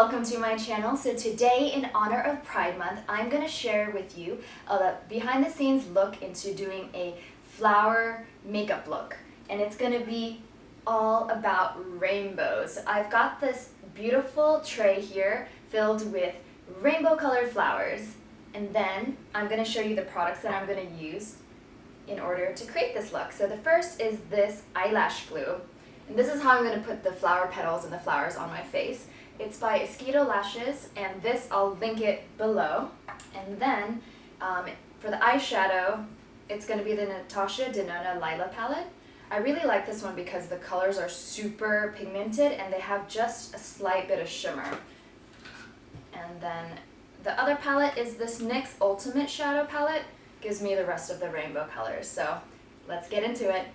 welcome to my channel. So today, in honor of Pride Month, I'm going to share with you a behind the scenes look into doing a flower makeup look. And it's going to be all about rainbows. I've got this beautiful tray here filled with rainbow colored flowers. And then I'm going to show you the products that I'm going to use in order to create this look. So the first is this eyelash glue. And this is how I'm going to put the flower petals and the flowers on my face. It's by XOXO Lashes, and this, I'll link it below. And then for the eyeshadow, it's going to be the Natasha Denona Lila palette. I really like this one because the colors are super pigmented and they have just a slight bit of shimmer. And then the other palette is this NYX Ultimate Shadow Palette. Gives me the rest of the rainbow colors. So let's get into it.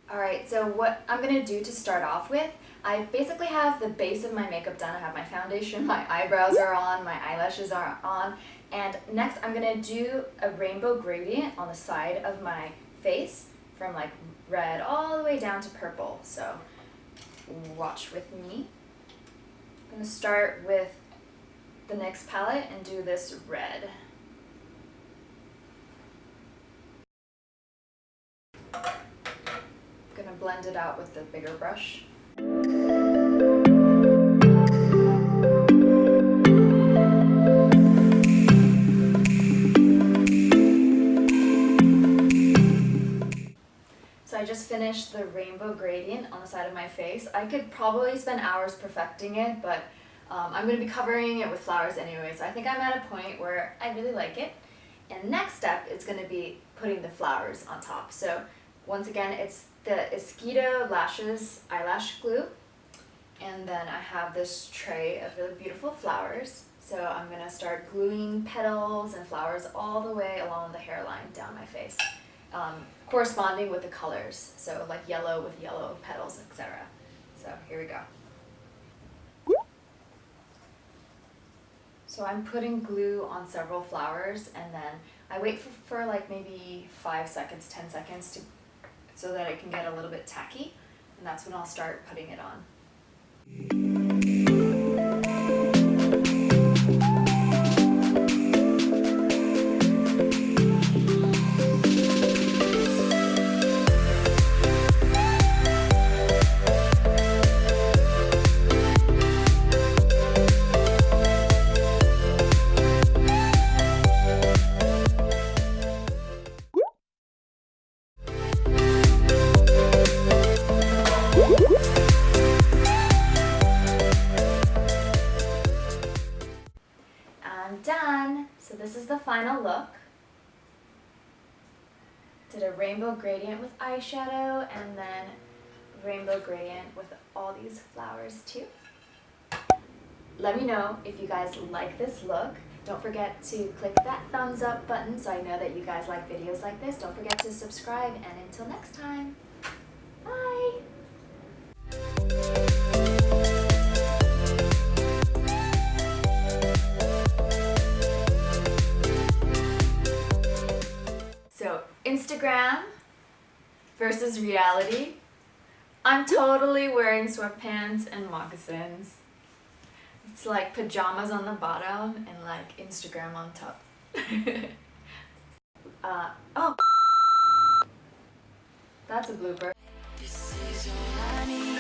Alright, so what I'm going to do to start off with, I basically have the base of my makeup done. I have my foundation, my eyebrows are on, my eyelashes are on, and next I'm going to do a rainbow gradient on the side of my face from like red all the way down to purple. So watch with me. I'm going to start with the NYX palette and do this red. I'm going to blend it out with the bigger brush. So I just finished the rainbow gradient on the side of my face. I could probably spend hours perfecting it, but I'm going to be covering it with flowers anyway, so I think I'm at a point where I really like it. And next step is going to be putting the flowers on top. So once again, it's the XOXO Lashes eyelash glue, and then I have this tray of really beautiful flowers. So I'm going to start gluing petals and flowers all the way along the hairline down my face, corresponding with the colors, so like yellow with yellow petals, etc. So here we go. So I'm putting glue on several flowers, and then I wait for like maybe 5 seconds, 10 seconds so that it can get a little bit tacky, and that's when I'll start putting it on. Done. So this is the final look. Did a rainbow gradient with eyeshadow and then rainbow gradient with all these flowers too. Let me know if you guys like this look. Don't forget to click that thumbs up button so I know that you guys like videos like this. Don't forget to subscribe, and until next time, bye! So Instagram versus reality. I'm totally wearing sweatpants and moccasins. It's like pajamas on the bottom and like Instagram on top. Oh, that's a blooper. This is all I need.